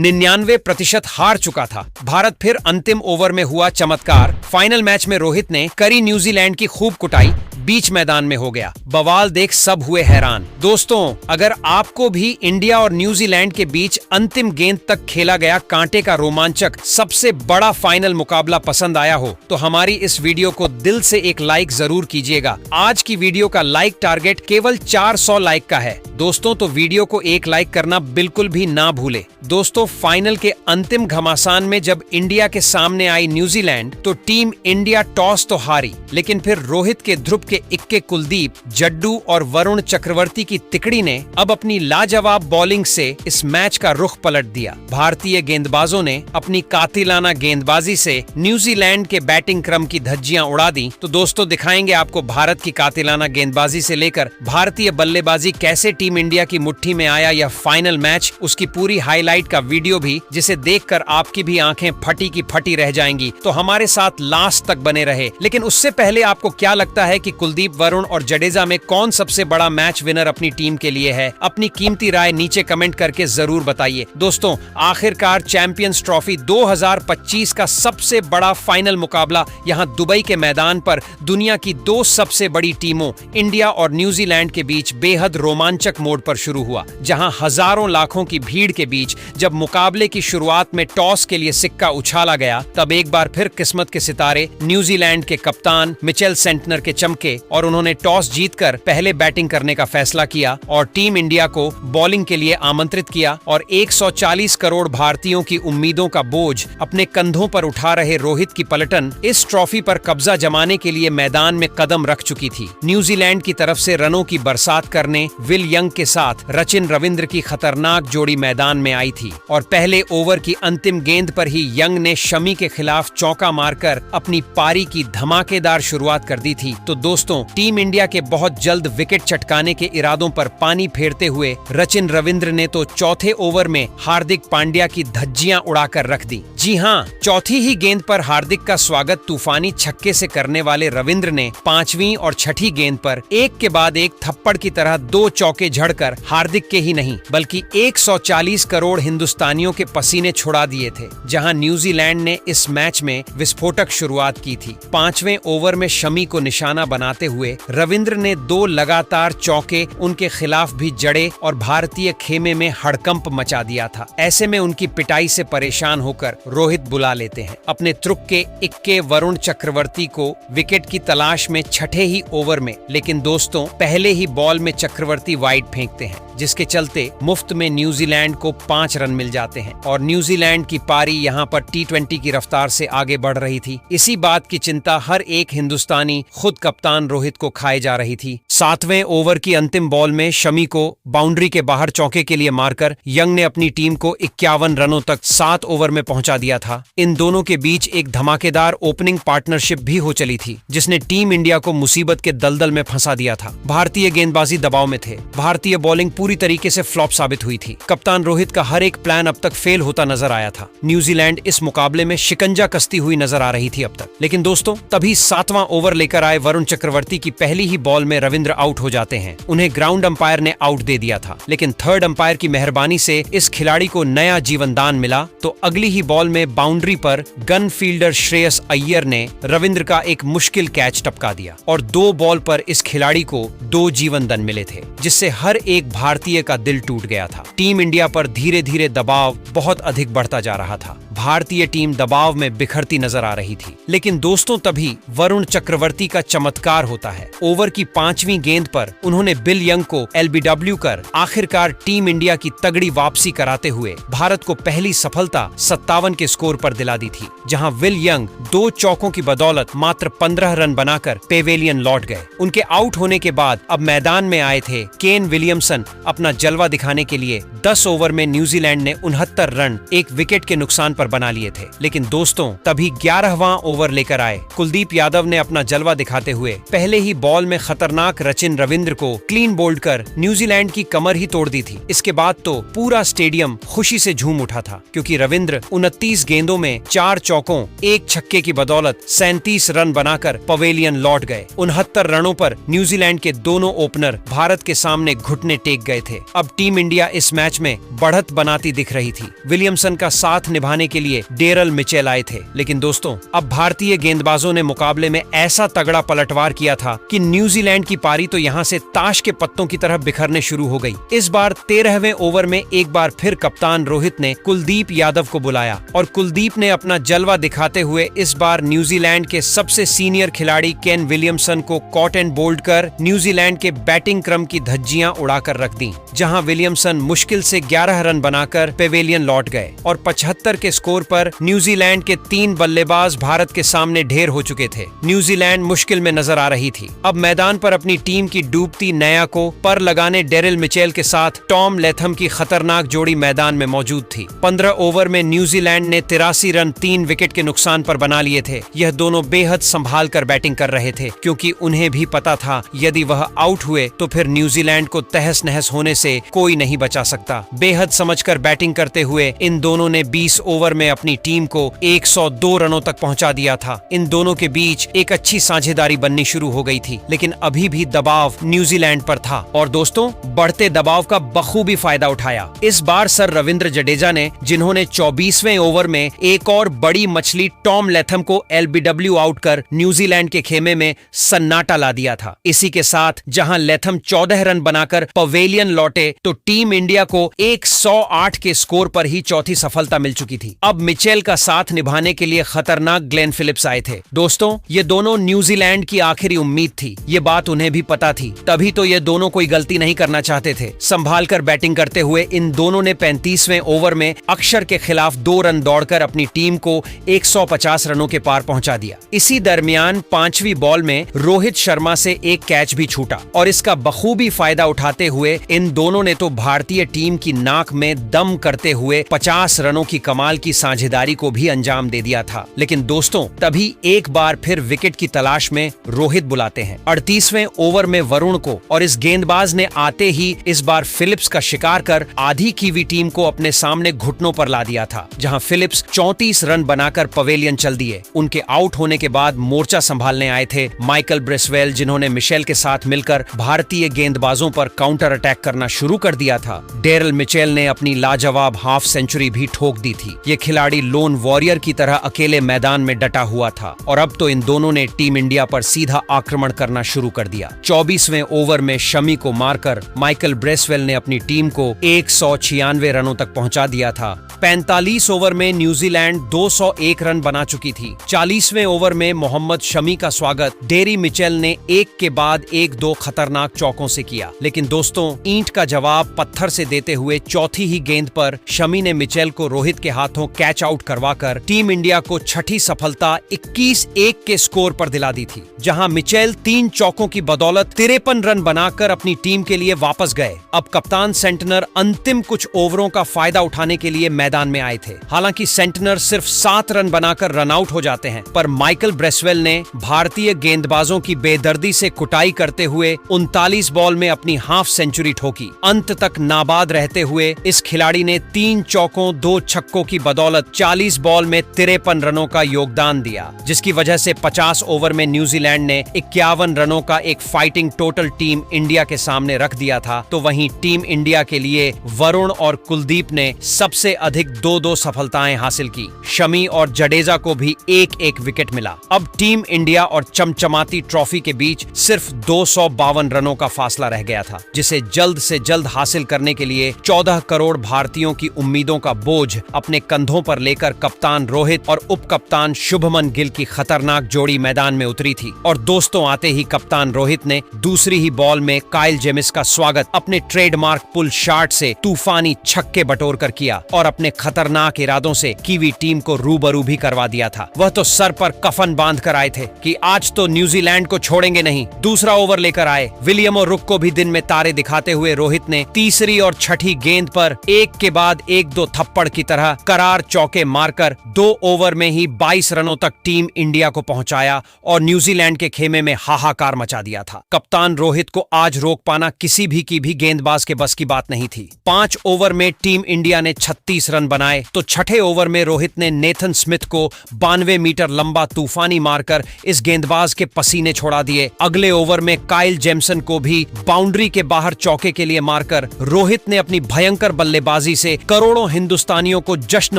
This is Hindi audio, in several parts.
99% हार चुका था। भारत फिर अंतिम ओवर में हुआ चमत्कार। फाइनल मैच में रोहित ने करी न्यूजीलैंड की खूब कुटाई, बीच मैदान में हो गया। बवाल देख सब हुए हैरान। दोस्तों, अगर आपको भी इंडिया और न्यूजीलैंड के बीच अंतिम गेंद तक खेला गया कांटे का रोमांचक सबसे बड़ा फाइनल मुकाबला पसंद आया हो तो हमारी इस वीडियो को दिल से एक लाइक जरूर कीजिएगा। आज की वीडियो का लाइक टारगेट केवल 400 लाइक का है। दोस्तों, तो वीडियो को एक लाइक करना बिल्कुल भी ना भूले। दोस्तों, फाइनल के अंतिम घमासान में जब इंडिया के सामने आई न्यूजीलैंड तो टीम इंडिया टॉस तो हारी, लेकिन फिर रोहित के ध्रुव के इक्के कुलदीप, जड्डू और वरुण चक्रवर्ती की तिकड़ी ने अब अपनी लाजवाब बॉलिंग से इस मैच का रुख पलट दिया। भारतीय गेंदबाजों ने अपनी कातिलाना गेंदबाजी से न्यूजीलैंड के बैटिंग क्रम की धज्जियां उड़ा दी। तो दोस्तों, दिखाएंगे आपको भारत की कातिलाना गेंदबाजी से लेकर भारतीय बल्लेबाजी कैसे टीम इंडिया की मुट्ठी में आया यह फाइनल मैच, उसकी पूरी हाईलाइट का वीडियो भी, जिसे देखकर आपकी भी आंखें फटी की फटी रह जाएंगी। तो हमारे साथ लास्ट तक बने रहे। लेकिन उससे पहले आपको क्या लगता है कि कुलदीप, वरुण और जडेजा में कौन सबसे बड़ा मैच विनर अपनी टीम के लिए है? अपनी कीमती राय नीचे कमेंट करके जरूर बताइए। दोस्तों, आखिरकार चैंपियंस ट्रॉफी 2025 का सबसे बड़ा फाइनल मुकाबला यहां दुबई के मैदान पर दुनिया की दो सबसे बड़ी टीमों इंडिया और न्यूजीलैंड के बीच बेहद रोमांचक मोड पर शुरू हुआ, जहां हजारों लाखों की भीड़ के बीच जब मुकाबले की शुरुआत में टॉस के लिए सिक्का उछाला गया, तब एक बार फिर किस्मत के सितारे न्यूजीलैंड के कप्तान मिचेल सेंटनर के चमके और उन्होंने टॉस जीतकर पहले बैटिंग करने का फैसला किया और टीम इंडिया को बॉलिंग के लिए आमंत्रित किया। और 140 करोड़ भारतीयों की उम्मीदों का बोझ अपने कंधों पर उठा रहे रोहित की पलटन इस ट्रॉफी पर कब्जा जमाने के लिए मैदान में कदम रख चुकी थी। न्यूजीलैंड की तरफ से रनों की बरसात करने विल यंग के साथ रचिन रविंद्र की खतरनाक जोड़ी मैदान में आई थी और पहले ओवर की अंतिम गेंद पर ही यंग ने शमी के खिलाफ चौका मारकर अपनी पारी की धमाकेदार शुरुआत कर दी थी। तो दोस्तों, टीम इंडिया के बहुत जल्द विकेट चटकाने के इरादों पर पानी फेरते हुए रचिन रविंद्र ने तो चौथे ओवर में हार्दिक पांड्या की धज्जियां उड़ाकर रख दी। जी हाँ, चौथी ही गेंद पर हार्दिक का स्वागत तूफानी छक्के से करने वाले रविंद्र ने पांचवी और छठी गेंद पर एक के बाद एक थप्पड़ की तरह दो चौके झड़कर हार्दिक के ही नहीं बल्कि 140 करोड़ हिंदुस्तानियों के पसीने छुड़ा दिए थे। जहां न्यूजीलैंड ने इस मैच में विस्फोटक शुरुआत की थी। पांचवें ओवर में शमी को निशाना बनाते हुए रविंद्र ने दो लगातार चौके उनके खिलाफ भी जड़े और भारतीय खेमे में हड़कंप मचा दिया था। ऐसे में उनकी पिटाई से परेशान होकर रोहित बुला लेते हैं अपने त्रुक के इक्के वरुण चक्रवर्ती को विकेट की तलाश में छठे ही ओवर में। लेकिन दोस्तों, पहले ही बॉल में चक्रवर्ती वाइड फेंकते हैं, जिसके चलते मुफ्त में न्यूजीलैंड को 5 रन मिल जाते हैं और न्यूजीलैंड की पारी यहां पर T20 की रफ्तार से आगे बढ़ रही थी। इसी बात की चिंता हर एक हिंदुस्तानी, खुद कप्तान रोहित को खाए जा रही थी। 7वें ओवर की अंतिम बॉल में शमी को बाउंड्री के बाहर चौके के लिए मारकर यंग ने अपनी टीम को 51 रनों तक 7 ओवर में पहुंचा दिया था। इन दोनों के बीच एक धमाकेदार ओपनिंग पार्टनरशिप भी हो चली थी, जिसने टीम इंडिया को मुसीबत के दलदल में फंसा दिया था। भारतीय गेंदबाजी दबाव में थे, भारतीय बॉलिंग पूरी तरीके से फ्लॉप साबित हुई थी। कप्तान रोहित का हर एक प्लान अब तक फेल होता नजर आया था। न्यूजीलैंड इस मुकाबले में शिकंजा कसती हुई नजर आ रही थी अब तक। लेकिन दोस्तों, तभी 7वां ओवर लेकर आए वरुण चक्रवर्ती की पहली ही बॉल में रविंद्र आउट हो जाते हैं। उन्हें ग्राउंड अंपायर ने आउट दे दिया था, लेकिन थर्ड अंपायर की मेहरबानी से इस खिलाड़ी को नया जीवन दान मिला। तो अगली ही बॉल में बाउंड्री पर गन फील्डर श्रेयस अय्यर ने रविंद्र का एक मुश्किल कैच टपका दिया और 2 बॉल पर इस खिलाड़ी को 2 जीवन दान मिले थे, जिससे हर एक भारतीय का दिल टूट गया था। टीम इंडिया पर धीरे धीरे दबाव बहुत अधिक बढ़ता जा रहा था। भारतीय टीम दबाव में बिखरती नजर आ रही थी। लेकिन दोस्तों, तभी वरुण चक्रवर्ती का चमत्कार होता है। ओवर की 5वीं गेंद पर उन्होंने बिल यंग को LBW कर आखिरकार टीम इंडिया की तगड़ी वापसी कराते हुए भारत को पहली सफलता 57 के स्कोर पर दिला दी थी, जहां विल यंग 2 चौकों की बदौलत मात्र 15 रन बनाकर पेवेलियन लौट गए। उनके आउट होने के बाद अब मैदान में आए थे केन विलियमसन अपना जलवा दिखाने के लिए। 10 ओवर में न्यूजीलैंड ने 69 रन एक विकेट के नुकसान पर बना लिए थे। लेकिन दोस्तों, तभी 11वां ओवर लेकर आए कुलदीप यादव ने अपना जलवा दिखाते हुए पहले ही बॉल में खतरनाक रचिन रविंद्र को क्लीन बोल्ड कर न्यूजीलैंड की कमर ही तोड़ दी थी। इसके बाद तो पूरा स्टेडियम खुशी से झूम उठा था, क्योंकि रविंद्र 29 गेंदों में 4 चौकों 1 छक्के की बदौलत 37 रन बनाकर पवेलियन लौट गए। 69 रनों पर न्यूजीलैंड के दोनों ओपनर भारत के सामने घुटने टेक गए थे। अब टीम इंडिया इस मैच में बढ़त बनाती दिख रही थी। विलियमसन का साथ निभाने के लिए डेरल मिचेल आए थे, लेकिन दोस्तों अब भारतीय गेंदबाजों ने मुकाबले में ऐसा तगड़ा पलटवार किया था कि न्यूजीलैंड की पारी तो यहाँ से ताश के पत्तों की तरह बिखरने शुरू हो गई। इस बार 13वें ओवर में एक बार फिर कप्तान रोहित ने कुलदीप यादव को बुलाया और कुलदीप ने अपना जलवा दिखाते हुए इस बार न्यूजीलैंड के सबसे सीनियर खिलाड़ी केन विलियमसन को कॉट एंड बोल्ड कर न्यूजीलैंड के बैटिंग क्रम की धज्जियां उड़ाकर रख दी, जहां विलियमसन मुश्किल से 11 रन बनाकर पेवेलियन लौट गए और 75 के स्कोर पर न्यूजीलैंड के 3 बल्लेबाज भारत के सामने ढेर हो चुके थे। न्यूजीलैंड मुश्किल में नजर आ रही थी। अब मैदान पर अपनी टीम की डूबती नया को पर लगाने डेरिल मिचेल के साथ टॉम लेथम की खतरनाक जोड़ी मैदान में मौजूद थी। 15 ओवर में न्यूजीलैंड ने 83 रन 3 विकेट के नुकसान पर बना लिए थे। यह दोनों बेहद संभाल कर बैटिंग कर रहे थे, क्योंकि उन्हें भी पता था यदि वह आउट हुए तो फिर न्यूजीलैंड को तहस नहस होने से कोई नहीं बचा सकता। बेहद समझकर बैटिंग करते हुए इन दोनों ने 20 ओवर में अपनी टीम को 102 रनों तक पहुंचा दिया था। इन दोनों के बीच एक अच्छी साझेदारी बननी शुरू हो गई थी, लेकिन अभी भी दबाव न्यूजीलैंड पर था और दोस्तों बढ़ते दबाव का बखूबी फायदा उठाया। इस बार सर रविंद्र जडेजा ने, जिन्होंने 24वें ओवर में एक और बड़ी मछली टॉम लेथम को एलबीडब्ल्यू आउट कर न्यूजीलैंड के खेमे में सन्नाटा ला दिया था। इसी के साथ जहां लेथम 14 रन बनाकर पवेलियन लौटे तो टीम इंडिया को 108 के स्कोर पर ही चौथी सफलता मिल चुकी थी। अब मिचेल का साथ निभाने के लिए खतरनाक ग्लेन फिलिप्स आए थे। दोस्तों ये दोनों न्यूजीलैंड की आखिरी उम्मीद थी, ये बात उन्हें भी पता थी, तभी तो ये दोनों कोई गलती नहीं करना चाहते थे। संभाल कर बैटिंग करते हुए इन दोनों ने 35वें ओवर में अक्षर के खिलाफ 2 रन दौड़कर अपनी टीम को 150 रनों के पार पहुंचा दिया। इसी दरमियान 5वीं बॉल में रोहित शर्मा से एक कैच भी छूटा और इसका बखूबी फायदा उठाते हुए इन दोनों ने तो भारतीय टीम की नाक में दम करते हुए 50 रनों की कमाल की साझेदारी को भी अंजाम दे दिया था। लेकिन दोस्तों तभी एक बार फिर विकेट की तलाश में रोहित बुलाते हैं। 38वें ओवर में वरुण को, और इस गेंदबाज ने आते ही इस बार फिलिप्स का शिकार कर आधी कीवी टीम को अपने सामने घुटनों पर ला दिया था, जहां फिलिप्स 34 रन बनाकर पवेलियन चल दिए। उनके आउट होने के बाद मोर्चा संभालने आए थे माइकल ब्रेसवेल, जिन्होंने मिशेल के साथ मिलकर भारतीय गेंदबाजों पर काउंटर अटैक करना शुरू कर दिया था। डेरल मिचेल ने अपनी लाजवाब हाफ सेंचुरी भी ठोक दी थी। ये खिलाड़ी लोन वॉरियर की तरह अकेले मैदान में डटा हुआ था और अब तो इन दोनों ने टीम इंडिया पर सीधा आक्रमण करना शुरू कर दिया। 24वें ओवर में शमी को मारकर माइकल ब्रेसवेल ने अपनी टीम को 196 रनों तक पहुंचा दिया था। 45 ओवर में न्यूजीलैंड 201 रन बना चुकी थी। 40वें ओवर में मोहम्मद शमी का स्वागत डेरी मिचेल ने एक के बाद एक 2 खतरनाक चौकों से किया, लेकिन दोस्तों ईंट का जवाब पत्थर से देते हुए चौथी ही गेंद पर शमी ने मिचेल को रोहित के हाथों कैच आउट करवाकर टीम इंडिया को छठी सफलता 21-1 के स्कोर पर दिला दी थी, जहां मिचेल 3 चौकों की बदौलत 53 रन बनाकर अपनी टीम के लिए वापस गए। अब कप्तान सेंटनर अंतिम कुछ ओवरों का फायदा उठाने के लिए मैदान में आए थे। हालांकि सेंटनर सिर्फ 7 रन बनाकर रन आउट हो जाते हैं, पर माइकल ब्रेसवेल ने भारतीय गेंदबाजों की बेदर्दी से कुटाई करते हुए 39 बॉल में अपनी हाफ सेंचुरी ठोकी। अंत तक नाबाद रहते हुए इस खिलाड़ी ने 3 चौकों 2 छक्कों की बदौलत 40 बॉल में 53 रनों का योगदान दिया, जिसकी वजह से 50 ओवर में न्यूजीलैंड ने 51 रनों का एक फाइटिंग टोटल टीम इंडिया के सामने रख दिया था। तो वहीं टीम इंडिया के लिए वरुण और कुलदीप ने सबसे अधिक 2-2 सफलताएं हासिल की। शमी और जडेजा को भी 1-1 विकेट मिला। अब टीम इंडिया और चमचमाती ट्रॉफी के बीच सिर्फ 252 रनों का फासला रह गया था, जिसे जल्द से जल्द हासिल करने के लिए 14 करोड़ भारतीयों की उम्मीदों का बोझ अपने कंधों पर लेकर कप्तान रोहित और उप कप्तान शुभमन गिल की खतरनाक जोड़ी मैदान में उतरी थी। और दोस्तों आते ही कप्तान रोहित ने दूसरी ही बॉल में काइल जेमिस का स्वागत अपने ट्रेडमार्क पुल शॉट से तूफानी छक्के बटोर कर किया और अपने अपने खतरनाक इरादों से कीवी टीम को रूबरू भी करवा दिया था। वह तो सर पर कफन बांध कर आए थे कि आज तो न्यूजीलैंड को छोड़ेंगे नहीं। दूसरा ओवर लेकर आए। विलियम और रुक को भी दिन में तारे दिखाते हुए रोहित ने तीसरी और छठी गेंद पर एक के बाद एक दो थप्पड़ की तरह करार चौके मारकर 2 ओवर में ही 22 रनों तक टीम इंडिया को पहुंचाया और न्यूजीलैंड के खेमे में हाहाकार मचा दिया था। कप्तान रोहित को आज रोक पाना किसी भी की भी गेंदबाज के बस की बात नहीं थी। 5 ओवर में टीम इंडिया ने 36 रन बनाए तो छठे ओवर में रोहित ने नेथन स्मिथ को 92 मीटर लंबा तूफानी मारकर इस गेंदबाज के पसीने छोड़ा दिए। अगले ओवर में काइल जेमसन को भी बाउंड्री के बाहर चौके के लिए मारकर रोहित ने अपनी भयंकर बल्लेबाजी से करोड़ों हिंदुस्तानियों को जश्न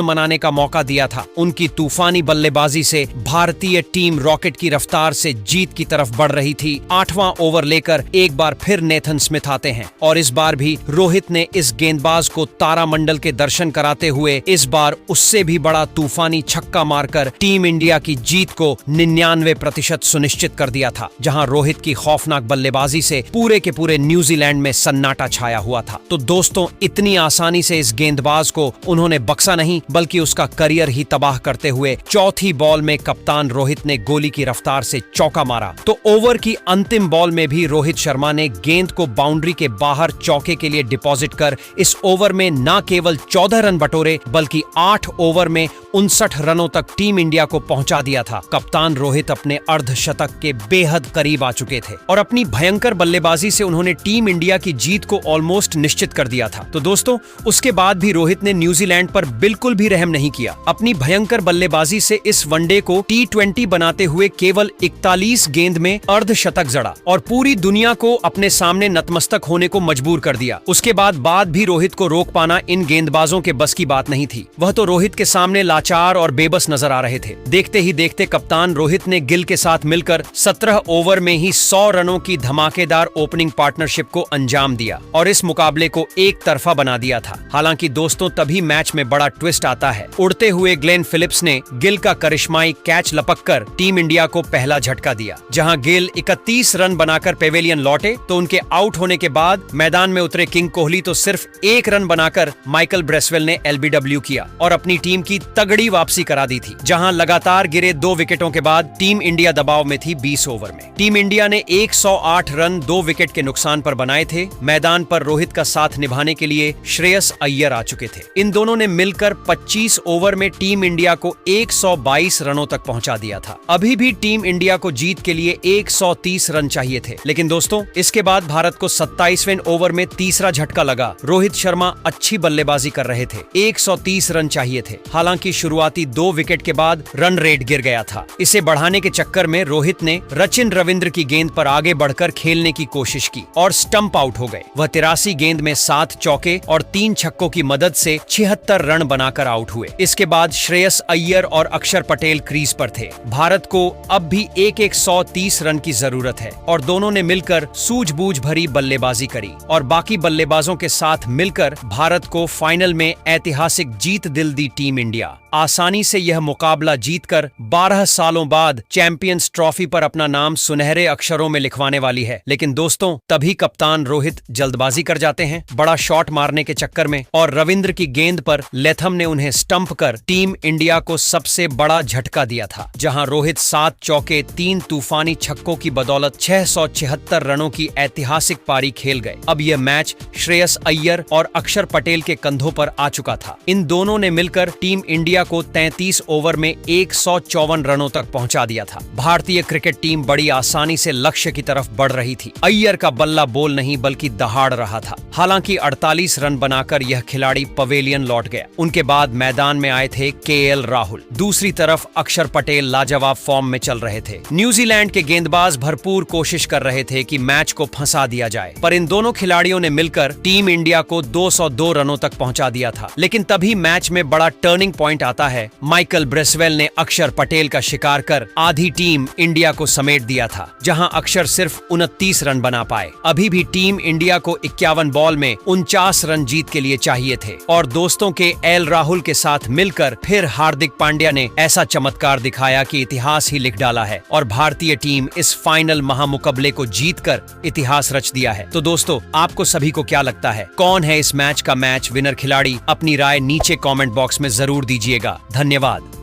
मनाने का मौका दिया था। उनकी तूफानी बल्लेबाजी से भारतीय टीम रॉकेट की रफ्तार से जीत की तरफ बढ़ रही थी। 8वां ओवर लेकर एक बार फिर नेथन स्मिथ आते हैं और इस बार भी रोहित ने इस गेंदबाज को तारामंडल के दर्शन कराते हुए इस बार उससे भी बड़ा तूफानी छक्का मारकर टीम इंडिया की जीत को 99% सुनिश्चित कर दिया था। जहां रोहित की खौफनाक बल्लेबाजी से पूरे के पूरे न्यूजीलैंड में सन्नाटा छाया हुआ था। तो दोस्तों, इतनी आसानी से इस गेंदबाज को उन्होंने बख्शा नहीं बल्कि उसका करियर ही तबाह करते हुए चौथी बॉल में कप्तान रोहित ने गोली की रफ्तार से चौका मारा। तो ओवर की अंतिम बॉल में भी रोहित शर्मा ने गेंद को बाउंड्री के बाहर चौके के लिए डिपॉजिट कर इस ओवर में न केवल 14 रन बटोरे बल्कि 8 ओवर में 59 रनों तक टीम इंडिया को पहुंचा दिया था। कप्तान रोहित अपने अर्धशतक के बेहद करीब आ चुके थे और अपनी भयंकर बल्लेबाजी से उन्होंने टीम इंडिया की जीत को ऑलमोस्ट निश्चित कर दिया था। तो दोस्तों, उसके बाद भी रोहित ने न्यूजीलैंड पर बिल्कुल भी रहम नहीं किया। अपनी भयंकर बल्लेबाजी से इस वनडे को T20 बनाते हुए केवल 41 गेंद में अर्धशतक जड़ा और पूरी दुनिया को अपने सामने नतमस्तक होने को मजबूर कर दिया। उसके बाद भी रोहित को रोक पाना इन गेंदबाजों के बस की बात नहीं थी। वह तो रोहित के सामने लाचार और बेबस नजर आ रहे थे। देखते ही देखते कप्तान रोहित ने गिल के साथ मिलकर 17 ओवर में ही 100 रनों की धमाकेदार ओपनिंग पार्टनरशिप को अंजाम दिया और इस मुकाबले को एक तरफा बना दिया था। हालांकि दोस्तों, तभी मैच में बड़ा ट्विस्ट आता है। उड़ते हुए ग्लेन फिलिप्स ने गिल का करिश्माई कैच लपककर टीम इंडिया को पहला झटका दिया। जहां गिल 31 रन बनाकर पेवेलियन लौटे तो उनके आउट होने के बाद मैदान में उतरे किंग कोहली तो सिर्फ 1 रन बनाकर माइकल ब्रेसवेल ने LBW किया और अपनी टीम की तगड़ी वापसी करा दी थी। जहां लगातार गिरे 2 विकेटों के बाद टीम इंडिया दबाव में थी 20 ओवर में। टीम इंडिया ने 108 रन 2 विकेट के नुकसान पर बनाए थे। मैदान पर रोहित का साथ निभाने के लिए श्रेयस अय्यर आ चुके थे। इन दोनों ने मिलकर 25 ओवर में टीम इंडिया को 122 रनों तक पहुंचा दिया था। अभी भी टीम इंडिया को जीत के लिए 130 रन चाहिए थे, लेकिन दोस्तों, इसके बाद भारत को 27वें ओवर में तीसरा झटका लगा। रोहित शर्मा अच्छी बल्लेबाजी कर रहे थे। 130 रन चाहिए थे। हालांकि शुरुआती 2 विकेट के बाद रन रेट गिर गया था। इसे बढ़ाने के चक्कर में रोहित ने रचिन रविंद्र की गेंद पर आगे बढ़कर खेलने की कोशिश की और स्टंप आउट हो गए। वह 83 गेंद में 7 चौके और 3 छक्कों की मदद से 76 रन बनाकर आउट हुए। इसके बाद श्रेयस अय्यर और अक्षर पटेल क्रीज पर थे। भारत को अब भी एक 130 रन की जरूरत है और दोनों ने मिलकर सूझबूझ भरी बल्लेबाजी करी और बाकी बल्लेबाजों के साथ मिलकर भारत को फाइनल में ऐतिहासिक जीत दिल दी टीम इंडिया। आसानी से यह मुकाबला जीतकर 12 सालों बाद चैंपियंस ट्रॉफी पर अपना नाम सुनहरे अक्षरों में लिखवाने वाली है। लेकिन दोस्तों, तभी कप्तान रोहित जल्दबाजी कर जाते हैं बड़ा शॉट मारने के चक्कर में और रविंद्र की गेंद पर लेथम ने उन्हें स्टंप कर टीम इंडिया को सबसे बड़ा झटका दिया था। जहां रोहित 7 चौके 3 तूफानी छक्कों की बदौलत 676 रनों की ऐतिहासिक पारी खेल गए। अब यह मैच श्रेयस अय्यर और अक्षर पटेल के कंधों पर आ चुका था। इन दोनों ने मिलकर टीम इंडिया को 33 ओवर में 154 रनों तक पहुंचा दिया था। भारतीय क्रिकेट टीम बड़ी आसानी से लक्ष्य की तरफ बढ़ रही थी। अय्यर का बल्ला बोल नहीं बल्कि दहाड़ रहा था। हालांकि 48 रन बनाकर यह खिलाड़ी पवेलियन लौट गया। उनके बाद मैदान में आए थे KL राहुल। दूसरी तरफ अक्षर पटेल लाजवाब फॉर्म में चल रहे थे। न्यूजीलैंड के गेंदबाज भरपूर कोशिश कर रहे थे कि मैच को फंसा दिया जाए, पर इन दोनों खिलाड़ियों ने मिलकर टीम इंडिया को 202 रनों तक पहुंचा दिया था। लेकिन तभी मैच में बड़ा टर्निंग पॉइंट आता है, माइकल ब्रेसवेल ने अक्षर पटेल का शिकार कर आधी टीम इंडिया को समेट दिया था, जहां अक्षर सिर्फ 29 रन बना पाए। अभी भी टीम इंडिया को 51 बॉल में 49 रन जीत के लिए चाहिए थे और दोस्तों के एल राहुल के साथ मिलकर फिर हार्दिक पांड्या ने ऐसा चमत्कार दिखाया कि इतिहास ही लिख डाला है और भारतीय टीम इस फाइनल महामुकाबले को जीतकर इतिहास रच दिया है। तो दोस्तों, आपको सभी को क्या लगता है, कौन है इस मैच का मैच विनर खिलाड़ी? अपनी राय नीचे कमेंट बॉक्स में जरूर दीजिएगा। धन्यवाद।